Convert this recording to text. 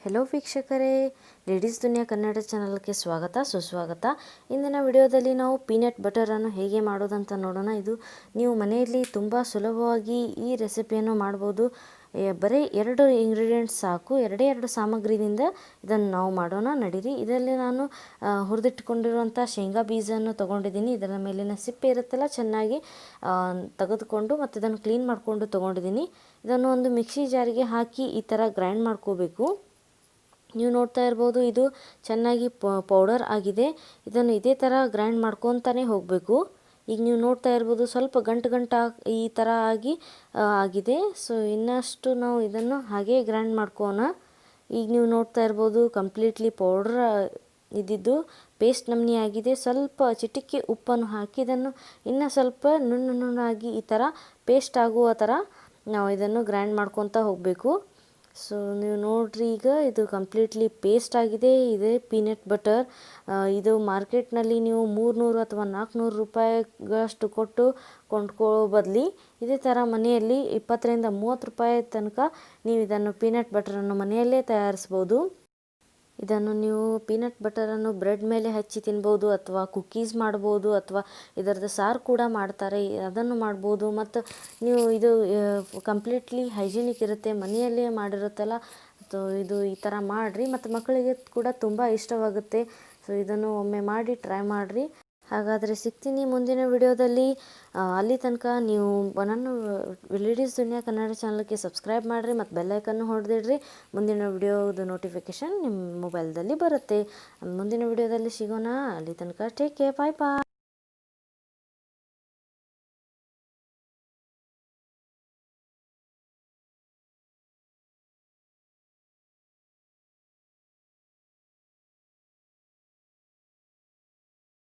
Hello ವೀಕ್ಷಕರೇ, ladies ದುನಿಯಾ ಕನ್ನಡ ಚಾನಲ್ಗೆ ಸ್ವಾಗತ ಸುಸ್ವಾಗತ. ಇಂದಿನ ವಿಡಿಯೋದಲ್ಲಿ ನಾವು ಪೀನಟ್ ಬಟರನ್ನು ಹೇಗೆ ಮಾಡೋದಂತ ನೋಡೋಣ. ಇದು ನೀವು ಮನೆಯಲ್ಲಿ ತುಂಬ ಸುಲಭವಾಗಿ ಈ ರೆಸಿಪಿಯನ್ನು ಮಾಡ್ಬೋದು. ಬರೀ 2 ಇಂಗ್ರೀಡಿಯೆಂಟ್ಸ್ ಸಾಕು, ಎರಡು ಸಾಮಗ್ರಿಯಿಂದ ಇದನ್ನು ನಾವು ಮಾಡೋಣ. ನಡೀರಿ. ಇದರಲ್ಲಿ ನಾನು ಹುರಿದಿಟ್ಕೊಂಡಿರುವಂಥ ಶೇಂಗಾ ಬೀಜವನ್ನು ತೊಗೊಂಡಿದ್ದೀನಿ. ಇದರ ಮೇಲಿನ ಸಿಪ್ಪೆ ಇರುತ್ತಲ್ಲ ಚೆನ್ನಾಗಿ ತೆಗೆದುಕೊಂಡು ಮತ್ತು ಇದನ್ನು ಕ್ಲೀನ್ ಮಾಡಿಕೊಂಡು ತೊಗೊಂಡಿದ್ದೀನಿ. ಇದನ್ನು ಒಂದು ಮಿಕ್ಸಿ ಜಾರಿಗೆ ಹಾಕಿ ಈ ಥರ ಗ್ರೈಂಡ್ ಮಾಡ್ಕೋಬೇಕು. ನೀವು ನೋಡ್ತಾ ಇರ್ಬೋದು, ಇದು ಚೆನ್ನಾಗಿ ಪೌಡರ್ ಆಗಿದೆ. ಇದನ್ನು ಇದೇ ಥರ ಗ್ರೈಂಡ್ ಮಾಡ್ಕೊತಾನೆ ಹೋಗಬೇಕು. ಈಗ ನೀವು ನೋಡ್ತಾ ಇರ್ಬೋದು, ಸ್ವಲ್ಪ ಗಂಟು ಈ ಥರ ಆಗಿದೆ. ಸೊ ಇನ್ನಷ್ಟು ನಾವು ಇದನ್ನು ಹಾಗೆ ಗ್ರೈಂಡ್ ಮಾಡ್ಕೋಣ. ಈಗ ನೀವು ನೋಡ್ತಾ ಇರ್ಬೋದು, ಕಂಪ್ಲೀಟ್ಲಿ ಪೌಡ್ರ್ ಇದ್ದಿದ್ದು ಪೇಸ್ಟ್ ನಮೂನೆ ಆಗಿದೆ. ಸ್ವಲ್ಪ ಚಿಟಿಕೆ ಉಪ್ಪನ್ನು ಹಾಕಿ ಇದನ್ನು ಇನ್ನೂ ಸ್ವಲ್ಪ ನುಣ್ಣಾಗಿ ಈ ಥರ ಪೇಸ್ಟ್ ಆಗುವ ಥರ ನಾವು ಇದನ್ನು ಗ್ರೈಂಡ್ ಮಾಡ್ಕೊತಾ ಹೋಗಬೇಕು. ಸೊ ನೀವು ನೋಡ್ರಿ, ಈಗ ಇದು ಕಂಪ್ಲೀಟ್ಲಿ ಪೇಸ್ಟ್ ಆಗಿದೆ. ಇದೆ ಪೀನಟ್ ಬಟರ್. ಇದು ಮಾರ್ಕೆಟ್ನಲ್ಲಿ ನೀವು 300 ಅಥವಾ 400 ರೂಪಾಯಿಗಷ್ಟು ಕೊಟ್ಟು ಕೊಂಡ್ಕೊಳ್ಳೋ ಬದಲಿ ಇದೇ ಥರ ಮನೆಯಲ್ಲಿ 20 ರಿಂದ 30 ರೂಪಾಯಿ ತನಕ ನೀವು ಇದನ್ನು ಪೀನಟ್ ಬಟರನ್ನು ಮನೆಯಲ್ಲೇ ತಯಾರಿಸ್ಬೋದು. ಇದನ್ನು ನೀವು ಪೀನಟ್ ಬಟರನ್ನು ಬ್ರೆಡ್ ಮೇಲೆ ಹಚ್ಚಿ ತಿನ್ಬೋದು, ಅಥವಾ ಕುಕ್ಕೀಸ್ ಮಾಡ್ಬೋದು, ಅಥವಾ ಇದರದ್ದು ಸಾರು ಕೂಡ ಮಾಡ್ತಾರೆ, ಅದನ್ನು ಮಾಡ್ಬೋದು. ಮತ್ತು ನೀವು ಇದು ಕಂಪ್ಲೀಟ್ಲಿ ಹೈಜಿನಿಕ್ ಇರುತ್ತೆ, ಮನೆಯಲ್ಲೇ ಮಾಡಿರುತ್ತಲ್ಲ. ಸೊ ಇದು ಈ ಥರ ಮಾಡಿರಿ, ಮತ್ತು ಮಕ್ಕಳಿಗೆ ಕೂಡ ತುಂಬ ಇಷ್ಟವಾಗುತ್ತೆ. ಸೊ ಇದನ್ನು ಒಮ್ಮೆ ಮಾಡಿ ಟ್ರೈ ಮಾಡಿರಿ. ಹಾಗಾದರೆ ಸಿಗ್ತೀನಿ ಮುಂದಿನ ವಿಡಿಯೋದಲ್ಲಿ. ಅಲ್ಲಿ ತನಕ ನೀವು ನನ್ನ ಲೇಡೀಸ್ ದುನಿಯಾ ಕನ್ನಡ ಚಾನಲ್ಗೆ ಸಬ್ಸ್ಕ್ರೈಬ್ ಮಾಡಿರಿ ಮತ್ತು ಬೆಲ್ಲೈಕನ್ನು ಹೊಡೆದಿಡ್ರಿ. ಮುಂದಿನ ವಿಡಿಯೋದು ನೋಟಿಫಿಕೇಷನ್ ನಿಮ್ಮ ಮೊಬೈಲ್ದಲ್ಲಿ ಬರುತ್ತೆ. ಮುಂದಿನ ವಿಡಿಯೋದಲ್ಲಿ ಸಿಗೋಣ. ಅಲ್ಲಿ ತನಕ ಟೇಕ್ ಕೇರ್, ಬಾಯ್ ಬಾಯ್.